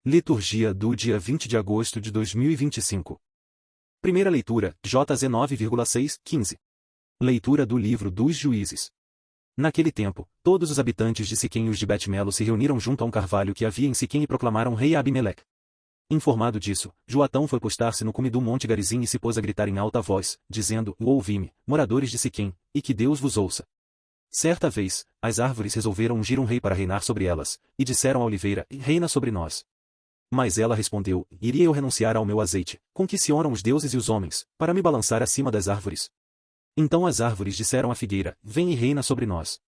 Liturgia do dia 20 de agosto de 2025. Primeira leitura, JZ 9,6, 15. Leitura do livro dos Juízes. Naquele tempo, todos os habitantes de Siquém e os de Bet-Melo se reuniram junto a um carvalho que havia em Siquém e proclamaram rei a Abimeleque. Informado disso, Joatão foi postar-se no cume do monte Garizim e se pôs a gritar em alta voz, dizendo: Ouvi-me, moradores de Siquém, e que Deus vos ouça. Certa vez, as árvores resolveram ungir um rei para reinar sobre elas, e disseram à oliveira: Reina sobre nós. Mas ela respondeu: Iria eu renunciar ao meu azeite, com que se honram os deuses e os homens, para me balançar acima das árvores? Então as árvores disseram à figueira: Vem e reina sobre nós.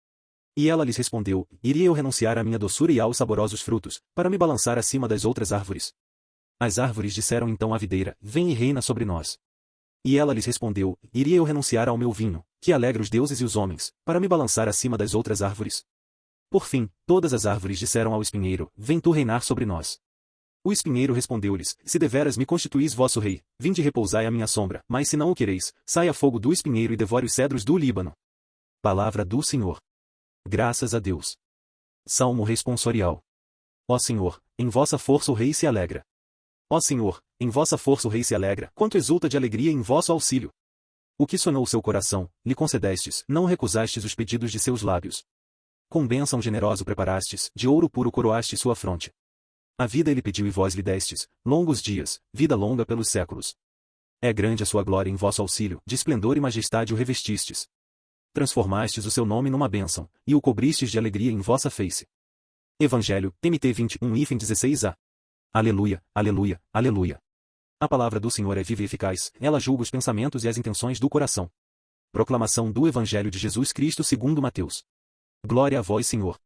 E ela lhes respondeu: Iria eu renunciar à minha doçura e aos saborosos frutos, para me balançar acima das outras árvores? As árvores disseram então à videira: Vem e reina sobre nós. E ela lhes respondeu: Iria eu renunciar ao meu vinho, que alegra os deuses e os homens, para me balançar acima das outras árvores? Por fim, todas as árvores disseram ao espinheiro: Vem tu reinar sobre nós. O espinheiro respondeu-lhes: Se deveras me constituís vosso rei, vinde e repousai à minha sombra, mas se não o quereis, saia fogo do espinheiro e devore os cedros do Líbano. Palavra do Senhor. Graças a Deus. Salmo responsorial. Ó Senhor, em vossa força o rei se alegra. Ó Senhor, em vossa força o rei se alegra, quanto exulta de alegria em vosso auxílio. O que sonou o seu coração, lhe concedestes, não recusastes os pedidos de seus lábios. Com bênção generoso preparastes, de ouro puro coroaste sua fronte. A vida ele pediu e vós lhe destes, longos dias, vida longa pelos séculos. É grande a sua glória em vosso auxílio, de esplendor e majestade o revestistes. Transformastes o seu nome numa bênção, e o cobristes de alegria em vossa face. Evangelho, TMT 21:16a. Aleluia, aleluia, aleluia. A palavra do Senhor é viva e eficaz, ela julga os pensamentos e as intenções do coração. Proclamação do Evangelho de Jesus Cristo segundo Mateus. Glória a vós, Senhor.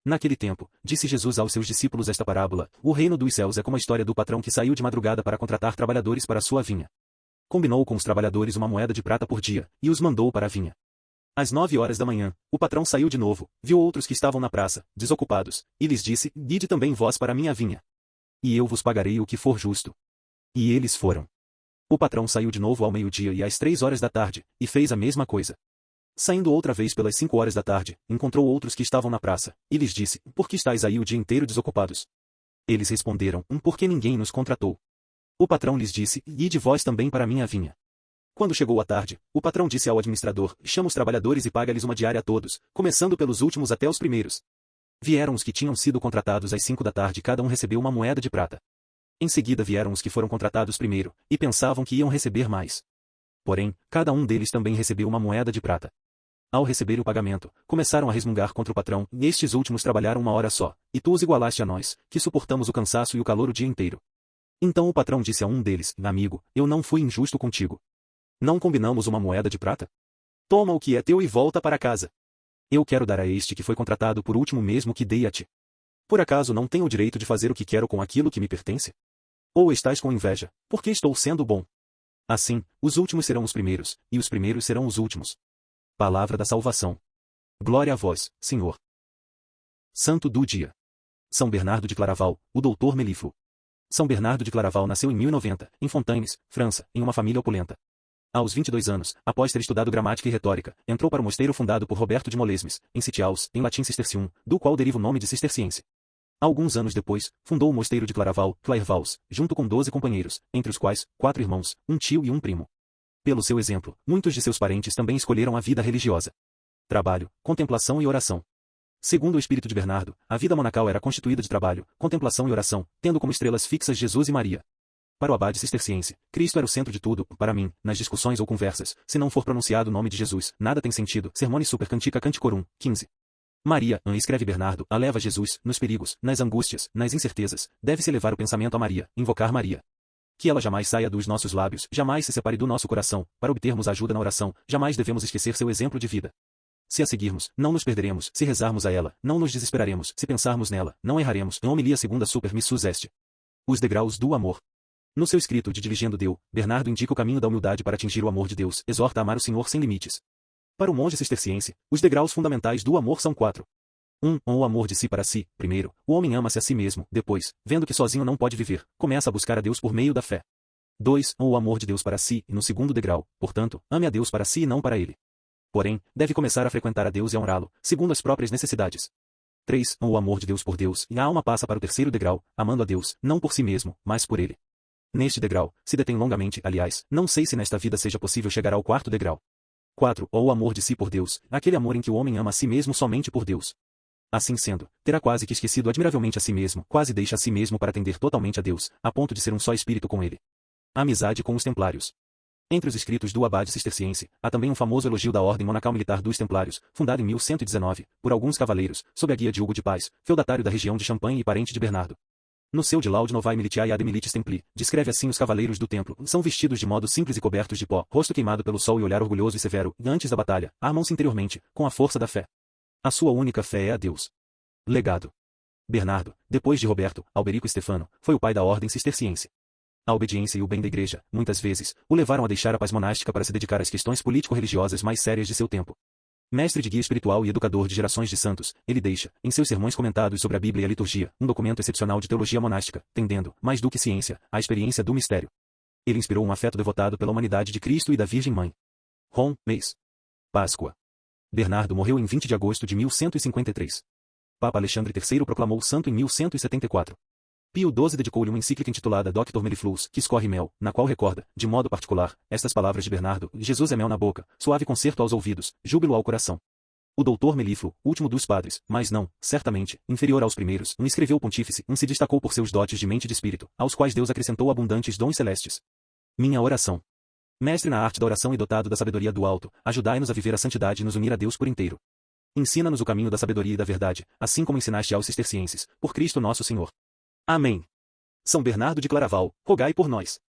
Naquele tempo, disse Jesus aos seus discípulos esta parábola: O reino dos céus é como a história do patrão que saiu de madrugada para contratar trabalhadores para sua vinha. Combinou com os trabalhadores uma moeda de prata por dia, e os mandou para a vinha. Às 9 horas da manhã, o patrão saiu de novo, viu outros que estavam na praça, desocupados, e lhes disse: Ide também vós para a minha vinha. E eu vos pagarei o que for justo. E eles foram. O patrão saiu de novo ao meio-dia e às 3 horas da tarde, e fez a mesma coisa. Saindo outra vez pelas 5 horas da tarde, encontrou outros que estavam na praça, e lhes disse: Por que estáis aí o dia inteiro desocupados? Eles responderam: Porque ninguém nos contratou. O patrão lhes disse: Ide vós também para a minha vinha. Quando chegou a tarde, o patrão disse ao administrador: Chama os trabalhadores e paga-lhes uma diária a todos, começando pelos últimos até os primeiros. Vieram os que tinham sido contratados às 5 da tarde e cada um recebeu uma moeda de prata. Em seguida vieram os que foram contratados primeiro, e pensavam que iam receber mais. Porém, cada um deles também recebeu uma moeda de prata. Ao receber o pagamento, começaram a resmungar contra o patrão: Estes últimos trabalharam 1 hora só, e tu os igualaste a nós, que suportamos o cansaço e o calor o dia inteiro. Então o patrão disse a um deles: Amigo, eu não fui injusto contigo. Não combinamos uma moeda de prata? Toma o que é teu e volta para casa. Eu quero dar a este que foi contratado por último mesmo que dei a ti. Por acaso não tenho o direito de fazer o que quero com aquilo que me pertence? Ou estás com inveja, porque estou sendo bom? Assim, os últimos serão os primeiros, e os primeiros serão os últimos. Palavra da salvação. Glória a vós, Senhor. Santo do dia. São Bernardo de Claraval, o doutor Melifluo. São Bernardo de Claraval nasceu em 1090, em Fontaines, França, em uma família opulenta. Aos 22 anos, após ter estudado gramática e retórica, entrou para o mosteiro fundado por Roberto de Molesmes, em Sitiaus, em latim cistercium, do qual deriva o nome de cisterciense. Alguns anos depois, fundou o mosteiro de Claraval, Clairvaux, junto com 12 companheiros, entre os quais, 4 irmãos, um tio e um primo. Pelo seu exemplo, muitos de seus parentes também escolheram a vida religiosa. Trabalho, contemplação e oração. Segundo o espírito de Bernardo, a vida monacal era constituída de trabalho, contemplação e oração, tendo como estrelas fixas Jesus e Maria. Para o abade cisterciense, Cristo era o centro de tudo. Para mim, nas discussões ou conversas, se não for pronunciado o nome de Jesus, nada tem sentido. Sermone Super Cantica Canticorum, 15. Maria, escreve Bernardo, a leva Jesus, nos perigos, nas angústias, nas incertezas, deve-se elevar o pensamento a Maria, invocar Maria. Que ela jamais saia dos nossos lábios, jamais se separe do nosso coração, para obtermos ajuda na oração, jamais devemos esquecer seu exemplo de vida. Se a seguirmos, não nos perderemos; se rezarmos a ela, não nos desesperaremos; se pensarmos nela, não erraremos. Em homilia segunda Super Missus Est. Os degraus do amor. No seu escrito de Diligendo Deu, Bernardo indica o caminho da humildade para atingir o amor de Deus, exorta a amar o Senhor sem limites. Para o monge cisterciense, os degraus fundamentais do amor são 4. 1. O amor de si para si. Primeiro, o homem ama-se a si mesmo. Depois, vendo que sozinho não pode viver, começa a buscar a Deus por meio da fé. 2. O amor de Deus para si, e no segundo degrau, portanto, ame a Deus para si e não para ele. Porém, deve começar a frequentar a Deus e a honrá-lo, segundo as próprias necessidades. 3. O amor de Deus por Deus, e a alma passa para o terceiro degrau, amando a Deus, não por si mesmo, mas por Ele. Neste degrau, se detém longamente, aliás, não sei se nesta vida seja possível chegar ao quarto degrau. 4. O amor de si por Deus, aquele amor em que o homem ama a si mesmo somente por Deus. Assim sendo, terá quase que esquecido admiravelmente a si mesmo, quase deixa a si mesmo para atender totalmente a Deus, a ponto de ser um só espírito com Ele. Amizade com os Templários. Entre os escritos do abade cisterciense, há também um famoso elogio da ordem monacal militar dos Templários, fundada em 1119, por alguns cavaleiros, sob a guia de Hugo de Paz, feudatário da região de Champagne e parente de Bernardo. No seu De Laude Novae Militiae ad Militis Templi, descreve assim os cavaleiros do templo, são vestidos de modo simples e cobertos de pó, rosto queimado pelo sol e olhar orgulhoso e severo, e antes da batalha, armam-se interiormente, com a força da fé. A sua única fé é a Deus. Legado. Bernardo, depois de Roberto, Alberico e Stefano, foi o pai da ordem cisterciense. A obediência e o bem da igreja, muitas vezes, o levaram a deixar a paz monástica para se dedicar às questões político-religiosas mais sérias de seu tempo. Mestre de guia espiritual e educador de gerações de santos, ele deixa, em seus sermões comentados sobre a Bíblia e a liturgia, um documento excepcional de teologia monástica, tendendo, mais do que ciência, à experiência do mistério. Ele inspirou um afeto devotado pela humanidade de Cristo e da Virgem Mãe. Rom, mês. Páscoa. Bernardo morreu em 20 de agosto de 1153. Papa Alexandre III proclamou santo em 1174. Pio XII dedicou-lhe uma encíclica intitulada Doctor Melifluus, que escorre mel, na qual recorda, de modo particular, estas palavras de Bernardo: Jesus é mel na boca, suave concerto aos ouvidos, júbilo ao coração. O doutor Melifluo, último dos padres, mas não, certamente, inferior aos primeiros, escreveu o pontífice, se destacou por seus dotes de mente e de espírito, aos quais Deus acrescentou abundantes dons celestes. Minha oração. Mestre na arte da oração e dotado da sabedoria do alto, ajudai-nos a viver a santidade e nos unir a Deus por inteiro. Ensina-nos o caminho da sabedoria e da verdade, assim como ensinaste aos cistercienses, por Cristo nosso Senhor. Amém. São Bernardo de Claraval, rogai por nós.